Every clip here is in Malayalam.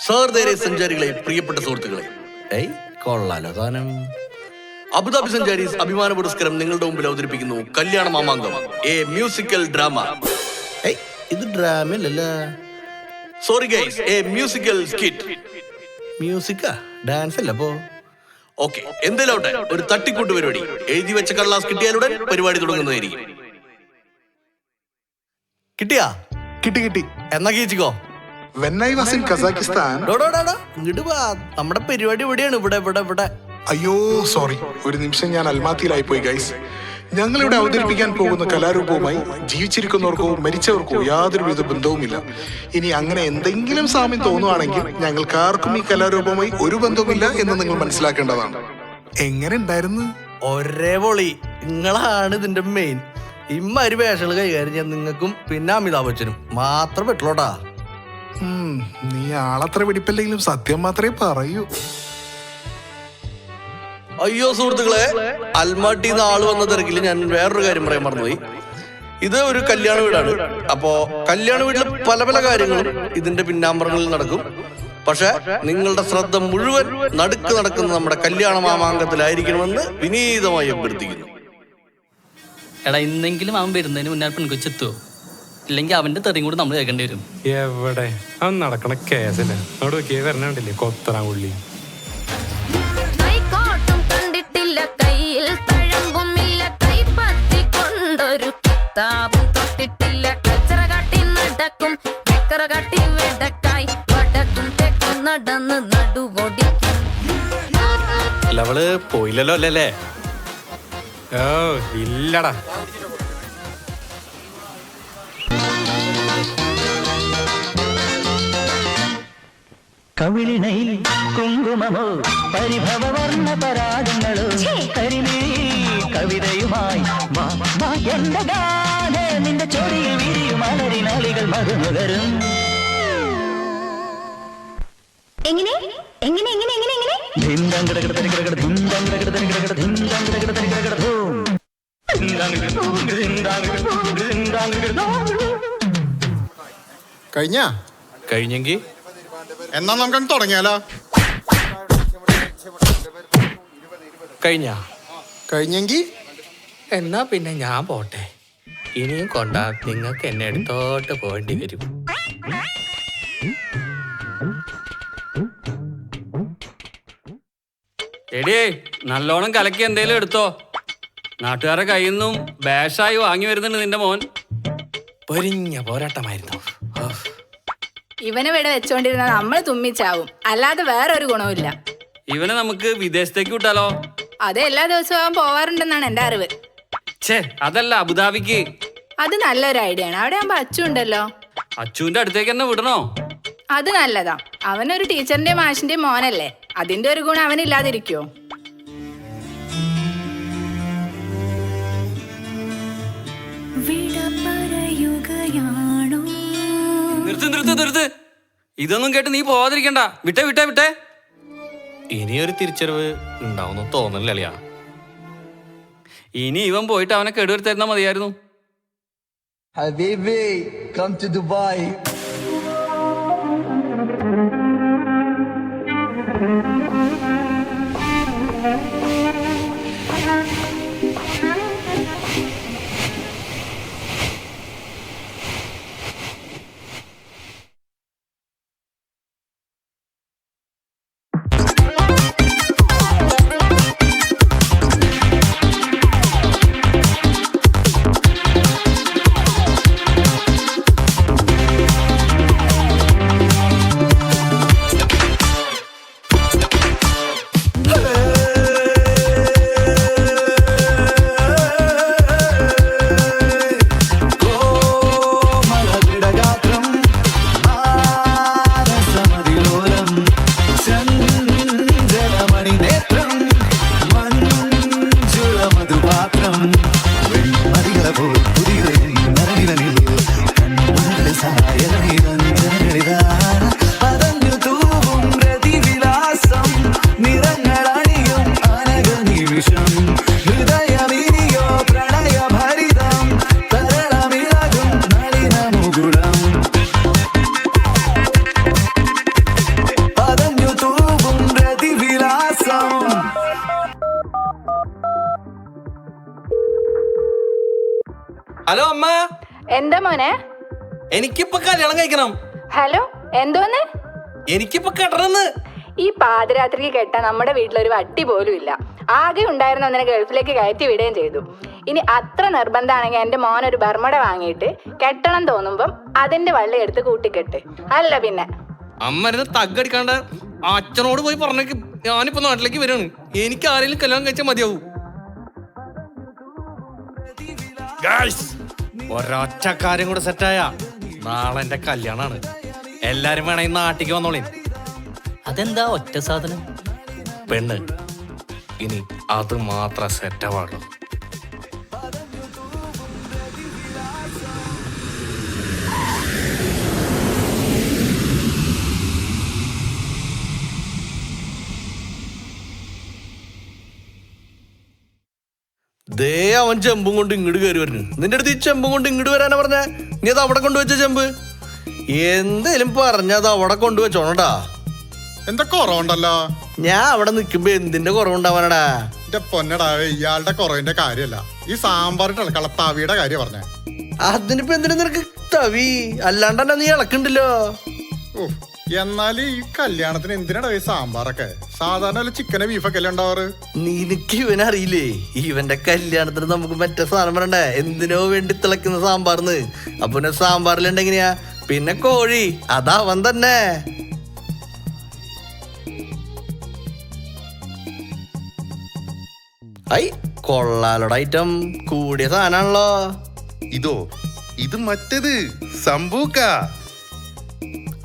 സാർദേരെ സഞ്ചാരികളെ, പ്രിയപ്പെട്ട സുഹൃത്തുക്കളെ, കൊള്ളാലോ സാധനം. അബുദാബി സഞ്ചാരീസ് അഭിമാന പുരസ്കാരം നിങ്ങളുടെ മുമ്പിൽ അവതരിപ്പിക്കുന്നു Kalyana Mamankam, a musical drama. ഇത് ഡ്രാമ അല്ലല്ല, sorry guys, a musical skit. മ്യൂസിക്കാ, ഡാൻസ് അല്ല. അപ്പോ ഓക്കെ, എന്തെങ്കിലോട്ടെ ഒരു തട്ടിക്കൂട്ട് പരിപാടി. എഴുതി വെച്ച കള്ളാസ് കിട്ടിയാലുടൻ പരിപാടി തുടങ്ങുന്നതായിരിക്കും. കിട്ടിയാ? കിട്ടി. എന്നാ കീച്ചിക്കോ. When I was in Kazakhstan. ഇങ്ങോട്ട് വാ, നമ്മുടെ പരിപാടി ഇവിടെയാണ്. ഇവിടെ. അയ്യോ സോറി, ഒരു നിമിഷം ഞാൻ അൽമാത്തിയിലായി പോയി ഗൈസ്. ഞങ്ങളിവിടെ അവതരിപ്പിക്കാൻ പോകുന്ന കലാരൂപവുമായി ജീവിച്ചിരിക്കുന്നവർക്കോ മരിച്ചവർക്കോ യാതൊരുവിധ ബന്ധവുമില്ല. ഇനി അങ്ങനെ എന്തെങ്കിലും സാമ്യം തോന്നുവാണെങ്കിൽ ഞങ്ങൾക്ക് ആർക്കും ഈ കലാരൂപവുമായി ഒരു ബന്ധവുമില്ല എന്ന് നിങ്ങൾ മനസ്സിലാക്കേണ്ടതാണ്. എങ്ങനെ ഉണ്ടായിരുന്നു? ഒരേ പൊളി. നിങ്ങളാണ് ഇതിന്റെ മെയിൻ. ഇമ്മാതിരി വേഷങ്ങൾ കൈകാര്യം ചെയ്യാൻ നിങ്ങൾക്കും പിന്നെ അമിതാഭ് ബച്ചനും മാത്രം പറ്റുള്ളൂട്ടാ. നീ ആളത്ര പിടിപ്പില്ലെങ്കിലും സത്യം മാത്രമേ പറയൂ. അയ്യോ സുഹൃത്തുക്കളെ, അൽമാട്ടിന്ന് ആള് വന്ന തിരക്കിൽ ഞാൻ വേറൊരു കാര്യം പറയാൻ മറന്നുപോയി. ഇത് ഒരു കല്യാണ വീടാണ്. അപ്പോ കല്യാണ വീട്ടിൽ പല കാര്യങ്ങളും ഇതിന്റെ പിന്നാമ്പറങ്ങളിൽ നടക്കും. പക്ഷെ നിങ്ങളുടെ ശ്രദ്ധ മുഴുവൻ നടുക്ക് നടക്കുന്ന നമ്മുടെ കല്യാണ മാമാങ്കത്തിലായിരിക്കണമെന്ന് വിനീതമായി അഭ്യർത്ഥിക്കുന്നു. എടാ, ഇന്നെങ്കിലും അവൻ വരുന്നതിന് മുന്നേ പെൺകൊച്ചെത്തുവോ? ഇല്ലെങ്കിൽ അവന്റെ തെറിയും കൂടി നമ്മൾ കേൾക്കേണ്ടി വരും. എവിടെ അവൻ നടക്കണ കേസല്ലേ? അവിടെ നോക്കിയേ വരണണ്ടില്ലേ കൊത്തറാൻ ഉള്ളി. കണ്ടിട്ടില്ല, കയ്യിൽ തഴമ്പുമില്ല, കൈപ്പത്തി കൊണ്ടൊരു കിതാബും തൊട്ടിട്ടില്ല, കച്ചറ കാട്ടി നടക്കും, ചക്കറ കാട്ടി വെടക്കായി വടക്കും തെക്കും നടന്ന് നടുവൊടിക്കും. അവള് പോയില്ലല്ലോ അല്ലേ? ഓ ഇല്ലടാ. കവിളിണയിൽ കുങ്കുമമോ പരിഭവവർണ്ണ പരാഗങ്ങളോ കരിമിഴി കവിതയുമായി എന്റെ ഗാന നിന്റെ ചൊടിയിൽ വിരിയും അലരിനാളികൾ മധുനുകരും. എങ്ങനെ എങ്ങനെ എങ്ങനെ എങ്ങനെ എങ്ങനെ കഴിഞ്ഞെങ്കിൽ എന്നാ നമുക്ക് തുടങ്ങിയാലോ? കഴിഞ്ഞെങ്കിൽ എന്നാ പിന്നെ ഞാൻ പോട്ടെ. ഇനിയും കൊണ്ടാ നിങ്ങൾക്ക് എന്നെ എടുത്തോട്ട് പോകേണ്ടി വരും. എടിയേ, നല്ലോണം കലക്കി എന്തേലും എടുത്തോ. നാട്ടുകാരെ കയ്യിൽ നിന്നും ബാഷായി വാങ്ങി വരുന്നുണ്ട് നിന്റെ മോൻ. പൊരിഞ്ഞ പോരാട്ടമായിരുന്നു. ഇവനെ ഇവിടെ വെച്ചോണ്ടിരുന്ന നമ്മൾ തുമ്മിച്ചാവും, അല്ലാതെ വേറൊരു ഗുണവുമില്ല. ഇവനെ നമുക്ക് വിദേശത്തേക്ക് വിട്ടാലോ? അത് എല്ലാ ദിവസവും അവൻ പോവാറുണ്ടെന്നാണ് എന്റെ അറിവ്. അതല്ല, അബുദാബിക്ക്. അത് നല്ലൊരു ഐഡിയ ആണ്. അവിടെ ആകുമ്പോ അച്ചു ഉണ്ടല്ലോ. അച്ചുവിന്റെ അടുത്തേക്ക് തന്നെ വിടണോ? അത് നല്ലതാ. അവനൊരു ടീച്ചറിന്റെയും മാഷിന്റെയും മോനല്ലേ, അതിന്റെ ഒരു ഗുണം അവനില്ലാതിരിക്കോ? നിർത്ത്. ഇതൊന്നും കേട്ട് നീ പോവാതിരിക്കണ്ട. വിട്ടേ. ഇനിയൊരു തിരിച്ചറിവ് ഉണ്ടാവുന്നു തോന്നലളിയാ. ഇനി ഇവൻ പോയിട്ട് അവനെ കേടുവരുത്തായിരുന്നാ മതിയായിരുന്നു. Habibi, come to Dubai. Hello അമ്മ, എന്താ മോനെ? എനിക്കിപ്പൊ കല്യാണം കഴിക്കണം. ഹലോ, എന്തോന്ന്? എനിക്കിപ്പൊ കെട്ടണമെന്ന്. ഈ പാതിരാത്രിക്ക് കെട്ടാൻ നമ്മുടെ വീട്ടിലൊരു വട്ടി പോലും ഇല്ല. ആകെ ഉണ്ടായിരുന്ന ഒന്നിനെ ഗൾഫിലേക്ക് കയറ്റി വിടുകയും ചെയ്തു. ഇനി അത്ര നിർബന്ധമാണെങ്കിൽ എൻ്റെ മോനൊരു ബർമട വാങ്ങിയിട്ട് കെട്ടണം തോന്നുമ്പം അതിന്റെ വള്ളി എടുത്ത് കൂട്ടിക്കെട്ട്. അല്ല പിന്നെ അമ്മ ഇരുന്ന് തగ్గടിക്കാണ്ട് അച്ഛനോട് പോയി പറഞ്ഞേക്ക്. ഞാനിപ്പോ നാട്ടിലേക്ക് വരാണ്. എനിക്ക് ആരെങ്കിലും കല്യാണം കഴിച്ചാൽ മതിയാവൂ. ഒരൊറ്റ കാര്യം കൂടെ സെറ്റായ നാളെ എന്റെ കല്യാണാണ്. എല്ലാരും വേണമെങ്കിൽ നാട്ടിക്ക് വന്നോളീ. അതെന്താ ഒറ്റ സാധനം? പെണ്ണ്. ഇനി അത് മാത്രം സെറ്റാവാണല്ലോ. ദേ അവൻ ചെമ്പും കൊണ്ട് ഇങ്ങോട്ട് കയറി വരുന്നു. നിന്റെ അടുത്ത് ഈ ചെമ്പും കൊണ്ട് ഇങ്ങോട്ട് വരാനാ പറഞ്ഞ? നീ അത് അവിടെ കൊണ്ടുവച്ച ചെമ്പ് എന്തേലും പറഞ്ഞത് അവിടെ കൊണ്ടുവച്ചോണടാ. എന്തൊക്കെ കുറവുണ്ടല്ലോ. ഞാൻ അവിടെ നിക്കുമ്പോ എന്തിന്റെ കുറവുണ്ടാവാനടാ? എന്റെ പൊന്നടാ, ഇയാളുടെ കുറവിന്റെ കാര്യമല്ല, ഈ സാമ്പാർ ഇളക്കള തവിയുടെ കാര്യം പറഞ്ഞേ. അതിനിപ്പോ എന്തിനാ നിനക്ക് തവി? അല്ലാണ്ട് തന്നെ നീ ഇളക്കണ്ടല്ലോ. എന്നാലും ഈ കല്യാണത്തിന് എന്തിനാടാ ഈ സാമ്പാറൊക്കെ? സാധാരണ വല്ല ചിക്കന് ബീഫൊക്കെ അല്ലേ ഉണ്ടാവാറ്? നിനക്ക് ഇവനറിയില്ലേ? ഇവന്റെ കല്യാണത്തിന് നമുക്ക് മറ്റേ സാധനം പറയണ്ടേ? എന്തിനോ വേണ്ടി തിളക്കുന്ന സാമ്പാർന്ന്. അപ്പൊ സാമ്പാറിലുണ്ടെങ്ങനെയാ? പിന്നെ കോഴി, അതവൻ തന്നെ. ഐ കൊള്ളാലോട ഐറ്റം. കൂടിയ സാധനാണല്ലോ. ഇത് മറ്റേത് സംഭൂക്ക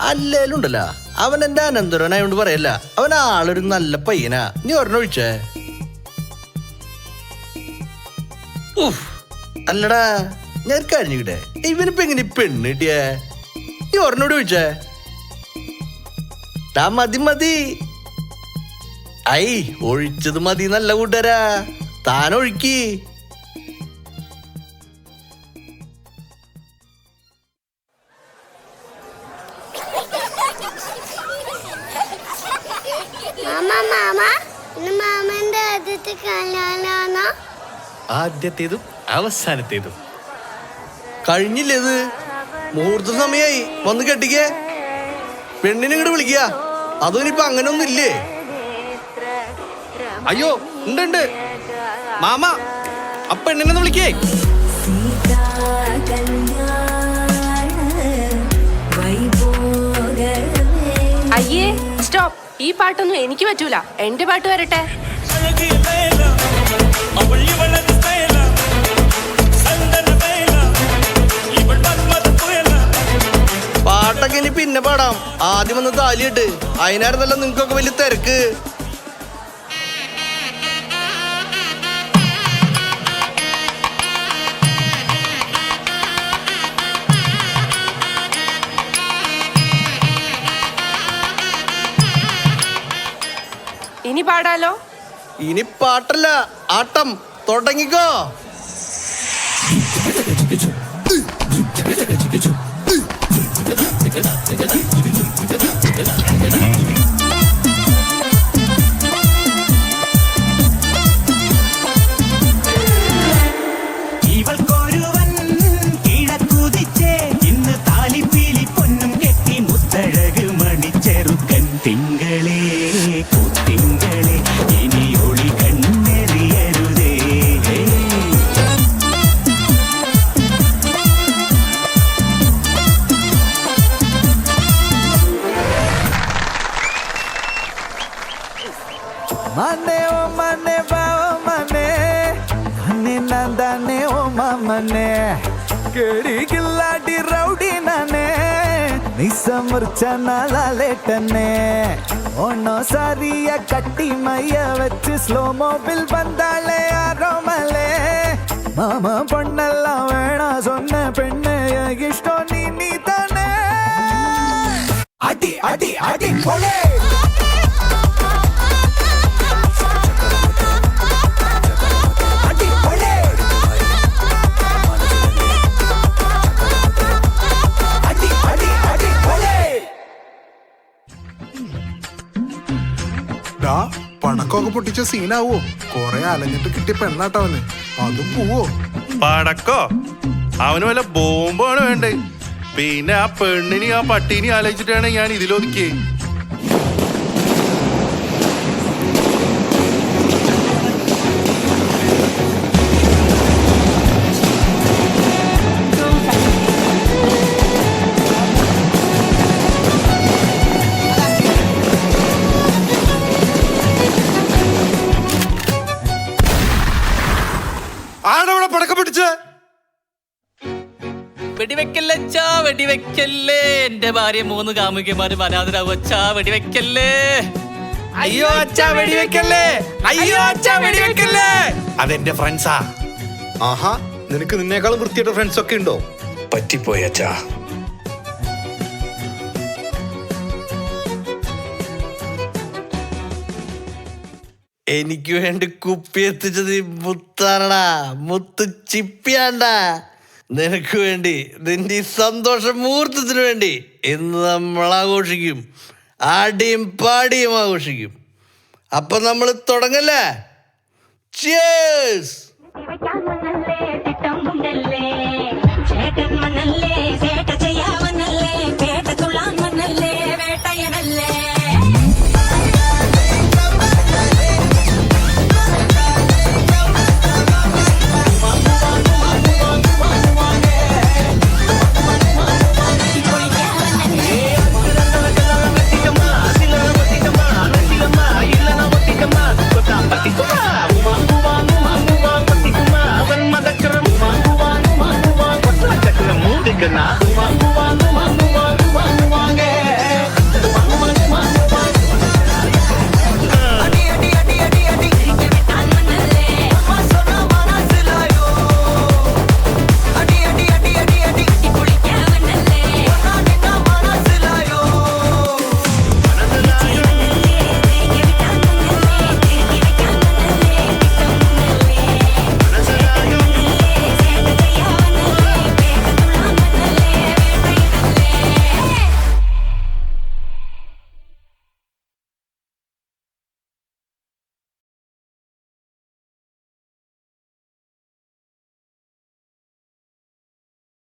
അല്ലേലും ഉണ്ടല്ലോ, അവൻ എന്റെ അനന്തരവനായോണ്ട് പറയല്ല. അവൻ ആളൊരു നല്ല പയ്യനാ. നീ ഒരെണ്ണം ഒഴിച്ചേ. അല്ലടാ, ഞാൻ കഴിഞ്ഞിട്ടെ ഇവനിപ്പോ എങ്ങനെ പെണ്ണ് കിട്ടിയേ? നീ ഒരെണ്ണോട് ഒഴിച്ചേ. മതി മതി. ഐ ഒഴിച്ചത് മതി. നല്ല കൂട്ടുകാരാ, താനൊഴുക്കി. ആദ്യത്തേതും അവസാനത്തേതും കഴിഞ്ഞില്ലേ? ഇത് മുഹൂർത്ത സമയായി. വന്ന് കെട്ടിക്കേ. പെണ്ണിനെ ഇങ്ങോട്ട് വിളിക്കുക. അതൊന്നിപ്പോ അങ്ങനൊന്നും ഇല്ലേ? അയ്യോ ഉണ്ട് മാമ, ആ പെണ്ണിനെ വിളിക്കേ. അയ്യേ സ്റ്റോപ്പ്. ഈ പാട്ടൊന്നും എനിക്ക് പറ്റൂല. എന്റെ പാട്ട് വരട്ടെ. പാട്ടൊക്കെ ഇനി പിന്നെ പാടാം. ആദ്യം വന്ന് താലിയിട്ട്. അതിനായിരുന്നല്ലോ നിങ്ങൾക്കൊക്കെ വലിയ തിരക്ക്. ഇനി പാടാലോ? ഇനി പാട്ടല്ല, ആട്ടം തുടങ്ങിക്കോ. ഇവൾക്കൊരുവൻ കിഴക്കുതിച്ചേ, ഇന്ന് താലിപ്പീലി പൊന്നും കെട്ടി മുത്തഴക് മണിച്ചെറുക്കൻ. തിങ്കളേ തിങ്കളേ, ഇനി ഒളി കണ്ണെറിയരുതേ. മനെ ഓ മനെ ബാവ മനെ നന്നെ നന്ദനെ ഓ മമനെ കേടി കില്ലാടി റൗഡി നനെ നിസമർച്ച നാലേട്ടനെ ഒന്നോ സാരിയ കട്ടി മയ്യ വെച്ച് സ്ലോ മോബിൽ വന്നാളെ ആരോമലേ. മാമ പൊണ്ണെല്ലാം വേണ சொன்ன പെണ്ണെ ഇഷ്ടോ നീ തന്നെ. അടി അടി അടി പൊളേ. പടക്കമൊക്കെ പൊട്ടിച്ച സീനാവോ? കൊറേ അലഞ്ഞിട്ട് കിട്ടിയ പെണ്ണാട്ടവന്. അതും പോവോ? പടക്കോ? അവന് വല്ല ബോംബാണ് വേണ്ടേ. പിന്നെ ആ പെണ്ണിനെയും ആ പട്ടീനെയും ആലോചിച്ചിട്ടാണ് ഞാൻ ഇതിലൊതുക്കിയേ. ആടവിടെ പടക്കം പിടിച്ച് വെടിവെക്കല്ലേ വെടിവെക്കല്ലേ. എന്റെ ഭാര്യ 3 കാമുകിമാര് അനാഥരാവച്ചാ വെടിവെക്കല്ലേ. അയ്യോ അച്ഛാ വെടിവെക്കല്ലേ, അയ്യോ അച്ഛാ വെടിവെക്കല്ലേ. അതെന്റെ ഫ്രണ്ട്സാ. ആഹാ, നിനക്ക് നിന്നേക്കാളും വൃത്തിയായിട്ട് ഫ്രണ്ട്സ് ഒക്കെ ഉണ്ടോ? പറ്റിപ്പോയി അച്ഛാ. എനിക്ക് വേണ്ടി കുപ്പി എത്തിച്ചത് ഈ മുത്താണടാ, മുത്ത് ചിപ്പിയാണ്ടാ. നിനക്ക് വേണ്ടി, നിന്റെ ഈ സന്തോഷ മുഹൂർത്തത്തിന് വേണ്ടി ഇന്ന് നമ്മൾ ആഘോഷിക്കും, ആടിയും പാടിയും ആഘോഷിക്കും. അപ്പൊ നമ്മൾ തുടങ്ങല്ലേ? Cheers!